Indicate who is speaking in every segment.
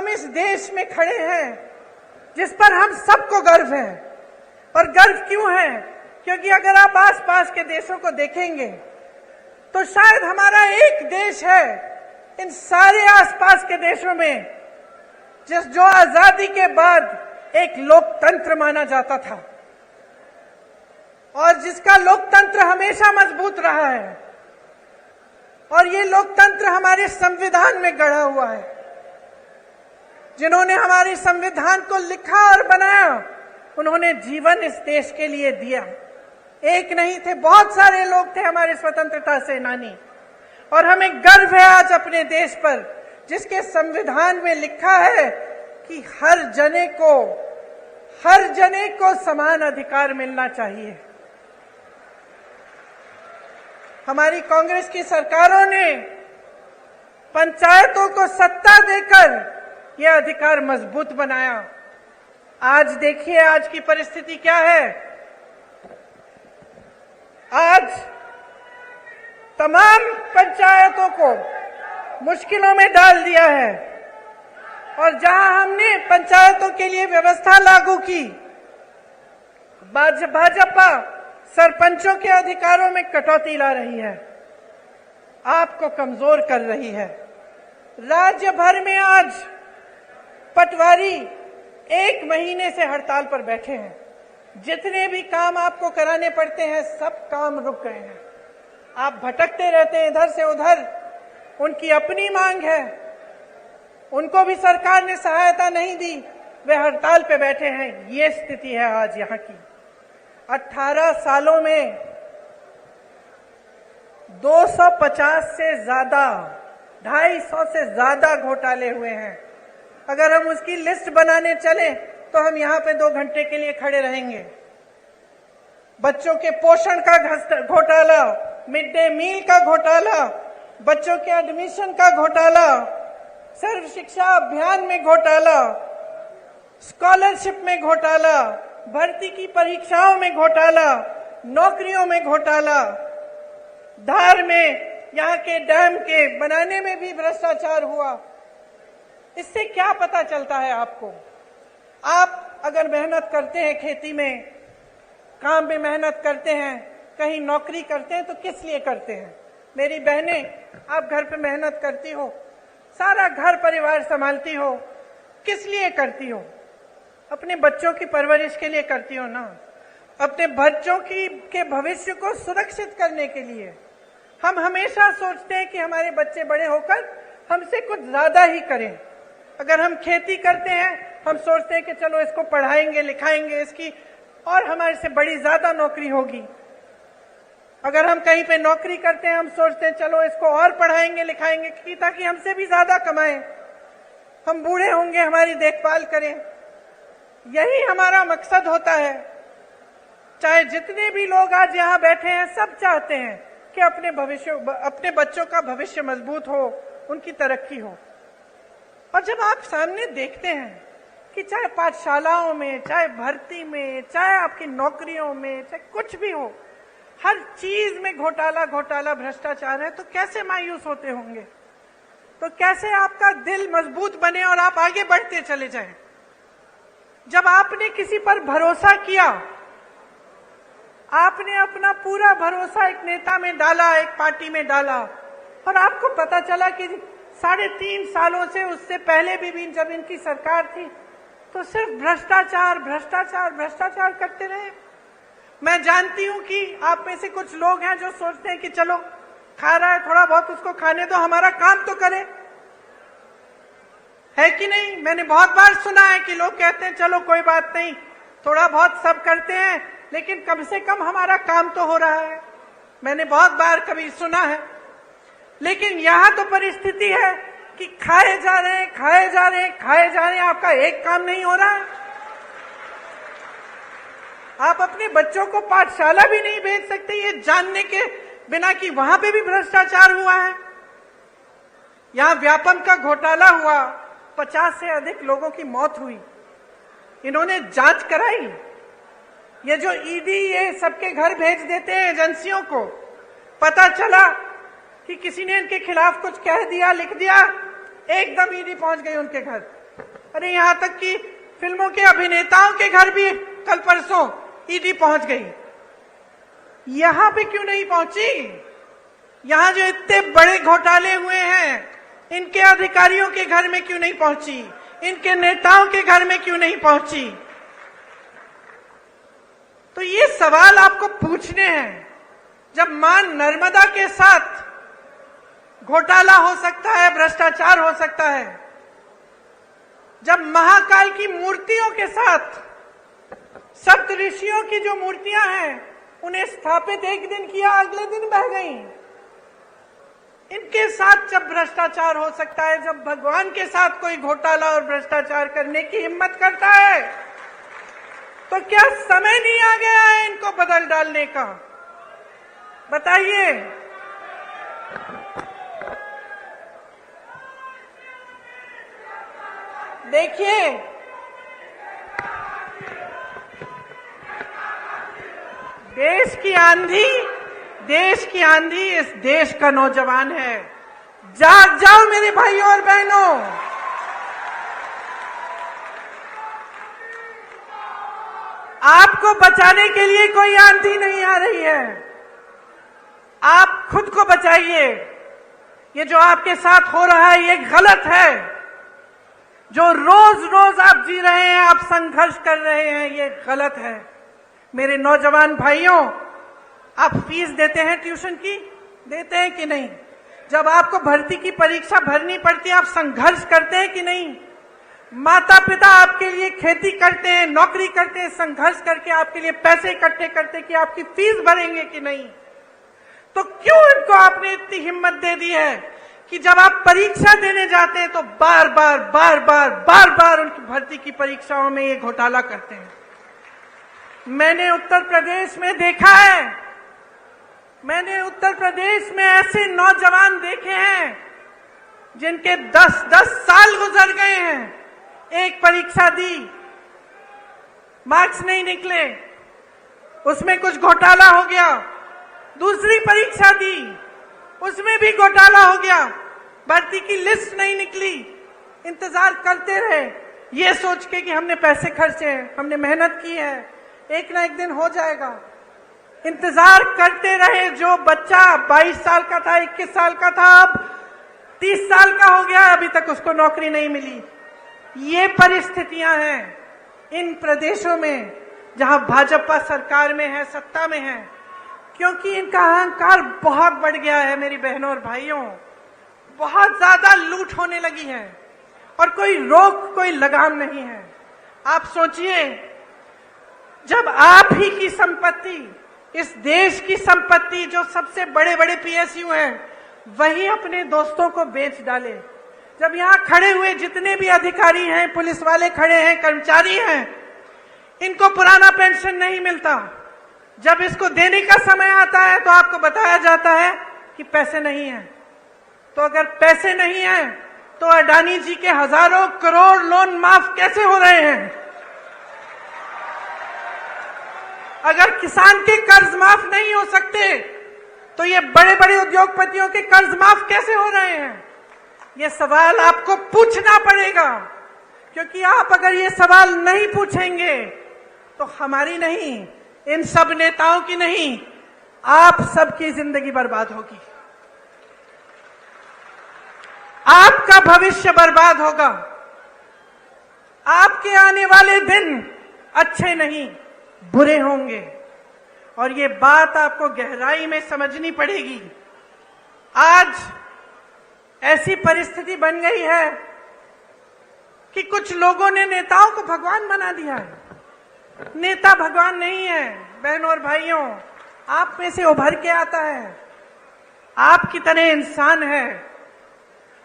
Speaker 1: हम इस देश में खड़े हैं जिस पर हम सबको गर्व है। और गर्व क्यों है? क्योंकि अगर आप आसपास के देशों को देखेंगे तो शायद हमारा एक देश है इन सारे आसपास के देशों में जो आजादी के बाद एक लोकतंत्र माना जाता था और जिसका लोकतंत्र हमेशा मजबूत रहा है। और ये लोकतंत्र हमारे संविधान में गढ़ा हुआ है। जिन्होंने हमारे संविधान को लिखा और बनाया, उन्होंने जीवन इस देश के लिए दिया। एक नहीं थे, बहुत सारे लोग थे हमारे स्वतंत्रता सेनानी। और हमें गर्व है आज अपने देश पर, जिसके संविधान में लिखा है कि हर जने को समान अधिकार मिलना चाहिए। हमारी कांग्रेस की सरकारों ने पंचायतों को सत्ता देकर यह अधिकार मजबूत बनाया। आज देखिए आज की परिस्थिति क्या है। आज तमाम पंचायतों को मुश्किलों में डाल दिया है। और जहां हमने पंचायतों के लिए व्यवस्था लागू की, भाजपा सरपंचों के अधिकारों में कटौती ला रही है, आपको कमजोर कर रही है। राज्य भर में आज पटवारी 1 महीने से हड़ताल पर बैठे हैं। जितने भी काम आपको कराने पड़ते हैं, सब काम रुक गए हैं। आप भटकते रहते हैं इधर से उधर। उनकी अपनी मांग है, उनको भी सरकार ने सहायता नहीं दी, वे हड़ताल पे बैठे हैं। ये स्थिति है आज यहाँ की। 18 सालों में 250 से ज्यादा, 250 से ज्यादा घोटाले हुए हैं। अगर हम उसकी लिस्ट बनाने चले तो हम यहाँ पे 2 घंटे के लिए खड़े रहेंगे। बच्चों के पोषण का घोटाला, मिड डे मील का घोटाला, बच्चों के एडमिशन का घोटाला, सर्व शिक्षा अभियान में घोटाला, स्कॉलरशिप में घोटाला, भर्ती की परीक्षाओं में घोटाला, नौकरियों में घोटाला, धार में यहाँ के डैम के बनाने में भी भ्रष्टाचार हुआ। इससे क्या पता चलता है आपको? आप अगर मेहनत करते हैं, खेती में काम में मेहनत करते हैं, कहीं नौकरी करते हैं, तो किस लिए करते हैं? मेरी बहनें, आप घर पे मेहनत करती हो, सारा घर परिवार संभालती हो, किस लिए करती हो? अपने बच्चों की परवरिश के लिए करती हो ना, अपने बच्चों के भविष्य को सुरक्षित करने के लिए। हम हमेशा सोचते हैं कि हमारे बच्चे बड़े होकर हमसे कुछ ज्यादा ही करें। अगर हम खेती करते हैं, हम सोचते हैं कि चलो इसको पढ़ाएंगे लिखाएंगे, इसकी और हमारे से बड़ी ज्यादा नौकरी होगी। अगर हम कहीं पे नौकरी करते हैं, हम सोचते हैं चलो इसको और पढ़ाएंगे लिखाएंगे कि ताकि हमसे भी ज्यादा कमाएं, हम बूढ़े होंगे हमारी देखभाल करें। यही हमारा मकसद होता है। चाहे जितने भी लोग आज यहाँ बैठे हैं, सब चाहते हैं कि अपने बच्चों का भविष्य मजबूत हो, उनकी तरक्की हो। और जब आप सामने देखते हैं कि चाहे पाठशालाओं में, चाहे भर्ती में, चाहे आपकी नौकरियों में, चाहे कुछ भी हो, हर चीज में घोटाला भ्रष्टाचार है, तो कैसे मायूस होते होंगे? तो कैसे आपका दिल मजबूत बने और आप आगे बढ़ते चले जाएं? जब आपने किसी पर भरोसा किया, आपने अपना पूरा भरोसा एक नेता में डाला, एक पार्टी में डाला, और आपको पता चला कि 3.5 सालों से, उससे पहले भी जब इनकी सरकार थी, तो सिर्फ भ्रष्टाचार करते रहे। मैं जानती हूं कि आप में से कुछ लोग हैं जो सोचते हैं कि चलो खा रहा है, थोड़ा बहुत उसको खाने दो, हमारा काम तो करे, है कि नहीं? मैंने बहुत बार सुना है कि लोग कहते हैं चलो कोई बात नहीं, थोड़ा बहुत सब करते हैं, लेकिन कम से कम हमारा काम तो हो रहा है। मैंने बहुत बार कभी सुना है। लेकिन यहां तो परिस्थिति है कि खाए जा रहे हैं, आपका एक काम नहीं हो रहा है। आप अपने बच्चों को पाठशाला भी नहीं भेज सकते, ये जानने के बिना कि वहां पे भी भ्रष्टाचार हुआ है। यहां व्यापम का घोटाला हुआ, 50 से अधिक लोगों की मौत हुई। इन्होंने जांच कराई। ये जो ईडी ये सबके घर भेज देते हैं एजेंसियों को, पता चला कि किसी ने इनके खिलाफ कुछ कह दिया, लिख दिया, एकदम ईडी पहुंच गई उनके घर। अरे यहां तक कि फिल्मों के अभिनेताओं के घर भी कल परसों ईडी पहुंच गई। यहां पे क्यों नहीं पहुंची? यहां जो इतने बड़े घोटाले हुए हैं, इनके अधिकारियों के घर में क्यों नहीं पहुंची? इनके नेताओं के घर में क्यों नहीं पहुंची? तो ये सवाल आपको पूछने हैं। जब मां नर्मदा के साथ घोटाला हो सकता है, भ्रष्टाचार हो सकता है, जब महाकाल की मूर्तियों के साथ सप्त ऋषियों की जो मूर्तियां हैं उन्हें स्थापित एक दिन किया, अगले दिन बह गई, इनके साथ जब भ्रष्टाचार हो सकता है, जब भगवान के साथ कोई घोटाला और भ्रष्टाचार करने की हिम्मत करता है, तो क्या समय नहीं आ गया है इनको बदल डालने का? बताइए। देखिए, देश की आंधी इस देश का नौजवान है। जाग जाओ मेरे भाइयों और बहनों। आपको बचाने के लिए कोई आंधी नहीं आ रही है, आप खुद को बचाइए। ये जो आपके साथ हो रहा है ये गलत है। जो रोज रोज आप जी रहे हैं, आप संघर्ष कर रहे हैं, ये गलत है। मेरे नौजवान भाइयों, आप फीस देते हैं ट्यूशन की? देते हैं कि नहीं? जब आपको भर्ती की परीक्षा भरनी पड़ती है, आप संघर्ष करते हैं कि नहीं? माता पिता आपके लिए खेती करते हैं, नौकरी करते हैं, संघर्ष करके आपके लिए पैसे इकट्ठे करते कि आपकी फीस भरेंगे कि नहीं? तो क्यों इनको आपने इतनी हिम्मत दे दी है कि जब आप परीक्षा देने जाते हैं तो बार बार उनकी भर्ती की परीक्षाओं में ये घोटाला करते हैं? मैंने उत्तर प्रदेश में देखा है, मैंने उत्तर प्रदेश में ऐसे नौजवान देखे हैं जिनके 10-10 साल गुजर गए हैं। एक परीक्षा दी, मार्क्स नहीं निकले, उसमें कुछ घोटाला हो गया। दूसरी परीक्षा दी, उसमें भी घोटाला हो गया, भर्ती की लिस्ट नहीं निकली। इंतजार करते रहे ये सोच के कि हमने पैसे खर्चे हैं, हमने मेहनत की है, एक ना एक दिन हो जाएगा। इंतजार करते रहे। जो बच्चा 22 साल का था, 21 साल का था, अब 30 साल का हो गया, अभी तक उसको नौकरी नहीं मिली। ये परिस्थितियां हैं इन प्रदेशों में जहां भाजपा सरकार में है, सत्ता में है, क्योंकि इनका अहंकार बहुत बढ़ गया है। मेरी बहनों और भाइयों, बहुत ज्यादा लूट होने लगी है और कोई रोक, कोई लगाम नहीं है। आप सोचिए, जब आप ही की संपत्ति, इस देश की संपत्ति, जो सबसे बड़े बड़े पीएसयू हैं, वही अपने दोस्तों को बेच डाले। जब यहां खड़े हुए जितने भी अधिकारी हैं, पुलिस वाले खड़े हैं, कर्मचारी हैं, इनको पुराना पेंशन नहीं मिलता। जब इसको देने का समय आता है तो आपको बताया जाता है कि पैसे नहीं हैं। तो अगर पैसे नहीं हैं तो अडानी जी के हजारों करोड़ लोन माफ कैसे हो रहे हैं? अगर किसान के कर्ज माफ नहीं हो सकते तो ये बड़े बड़े उद्योगपतियों के कर्ज माफ कैसे हो रहे हैं? ये सवाल आपको पूछना पड़ेगा, क्योंकि आप अगर ये सवाल नहीं पूछेंगे तो हमारी नहीं, इन सब नेताओं की नहीं, आप सबकी जिंदगी बर्बाद होगी, आपका भविष्य बर्बाद होगा, आपके आने वाले दिन अच्छे नहीं, बुरे होंगे। और ये बात आपको गहराई में समझनी पड़ेगी। आज ऐसी परिस्थिति बन गई है कि कुछ लोगों ने नेताओं को भगवान बना दिया है। नेता भगवान नहीं है। बहनों और भाइयों, आप में से उभर के आता है, आपकी तरह इंसान है,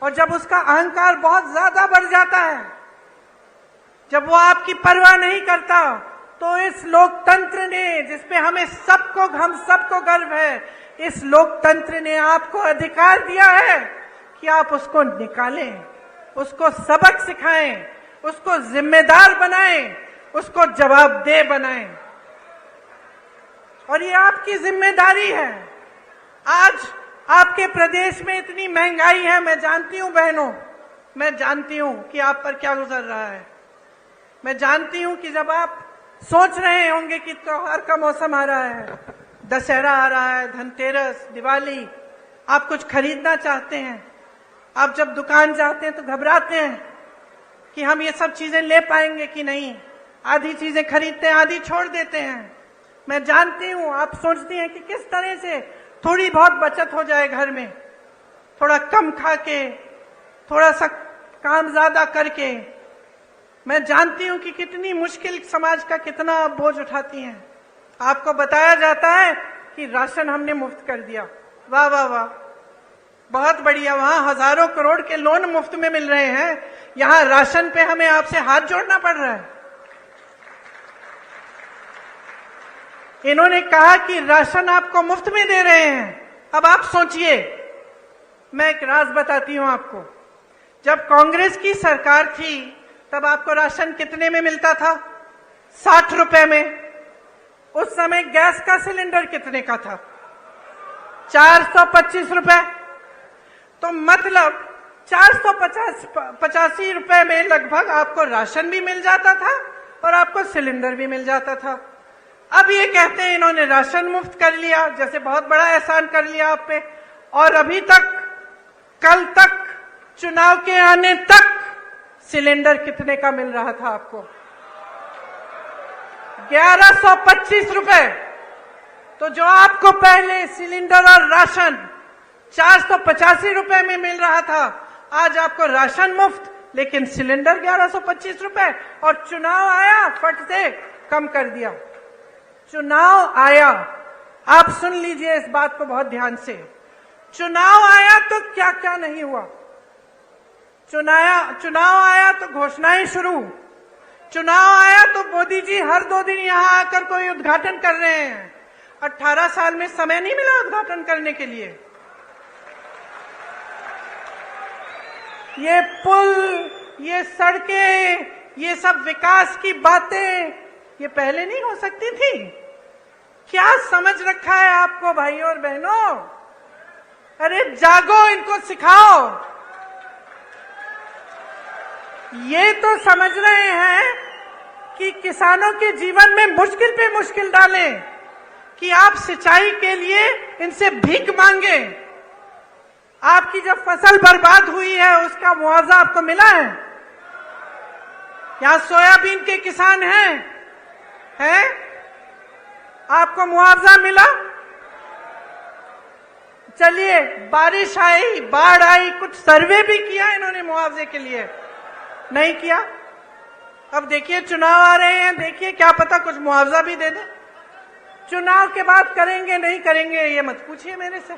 Speaker 1: और जब उसका अहंकार बहुत ज्यादा बढ़ जाता है, जब वो आपकी परवाह नहीं करता, तो इस लोकतंत्र ने, जिसपे हम सबको गर्व है, इस लोकतंत्र ने आपको अधिकार दिया है कि आप उसको निकालें, उसको सबक सिखाएं, उसको जिम्मेदार बनाएं, उसको जवाबदेह बनाएं। और ये आपकी जिम्मेदारी है। आज आपके प्रदेश में इतनी महंगाई है, मैं जानती हूं बहनों, मैं जानती हूं कि आप पर क्या गुजर रहा है। मैं जानती हूं कि जब आप सोच रहे होंगे कि त्योहार का मौसम आ रहा है, दशहरा आ रहा है, धनतेरस, दिवाली, आप कुछ खरीदना चाहते हैं, आप जब दुकान जाते हैं तो घबराते हैं कि हम ये सब चीजें ले पाएंगे कि नहीं। आधी चीजें खरीदते हैं, आधी छोड़ देते हैं। मैं जानती हूं आप सोचती हैं कि किस तरह से थोड़ी बहुत बचत हो जाए घर में, थोड़ा कम खा के, थोड़ा सा काम ज्यादा करके। मैं जानती हूं कि कितनी मुश्किल समाज का कितना आप बोझ उठाती हैं। आपको बताया जाता है कि राशन हमने मुफ्त कर दिया, वाह वाह वाह, बहुत बढ़िया। वहां हजारों करोड़ के लोन मुफ्त में मिल रहे हैं, यहां राशन पे हमें आपसे हाथ जोड़ना पड़ रहा है। इन्होंने कहा कि राशन आपको मुफ्त में दे रहे हैं। अब आप सोचिए, मैं एक राज बताती हूं आपको। जब कांग्रेस की सरकार थी तब आपको राशन कितने में मिलता था? 60 रुपए में। उस समय गैस का सिलेंडर कितने का था? 425 रुपए। तो मतलब 485 रुपए में लगभग आपको राशन भी मिल जाता था और आपको सिलेंडर भी मिल जाता था। अब ये कहते हैं इन्होंने राशन मुफ्त कर लिया, जैसे बहुत बड़ा एहसान कर लिया आप पे। और अभी तक, कल तक, चुनाव के आने तक सिलेंडर कितने का मिल रहा था आपको? 1125 रुपए। तो जो आपको पहले सिलेंडर और राशन 485 रुपए में मिल रहा था, आज आपको राशन मुफ्त लेकिन सिलेंडर 1125 रुपए। और चुनाव आया, फट से कम कर दिया। चुनाव आया, आप सुन लीजिए इस बात को बहुत ध्यान से। चुनाव आया तो क्या क्या नहीं हुआ। चुनाव आया तो घोषणाएं शुरू। चुनाव आया तो मोदी जी हर 2 दिन यहां आकर कोई उद्घाटन कर रहे हैं। 18 साल में समय नहीं मिला उद्घाटन करने के लिए। ये पुल, ये सड़कें, ये सब विकास की बातें ये पहले नहीं हो सकती थी? क्या समझ रखा है आपको भाइयों और बहनों? अरे जागो, इनको सिखाओ। ये तो समझ रहे हैं कि किसानों के जीवन में मुश्किल पे मुश्किल डालें, कि आप सिंचाई के लिए इनसे भीख मांगे। आपकी जब फसल बर्बाद हुई है उसका मुआवजा आपको मिला है? यहां सोयाबीन के किसान हैं? आपको मुआवजा मिला? चलिए, बारिश आई, बाढ़ आई, कुछ सर्वे भी किया इन्होंने मुआवजे के लिए? नहीं किया। अब देखिए चुनाव आ रहे हैं, देखिए क्या पता कुछ मुआवजा भी दे दे। चुनाव के बाद करेंगे नहीं करेंगे ये मत पूछिए मेरे से।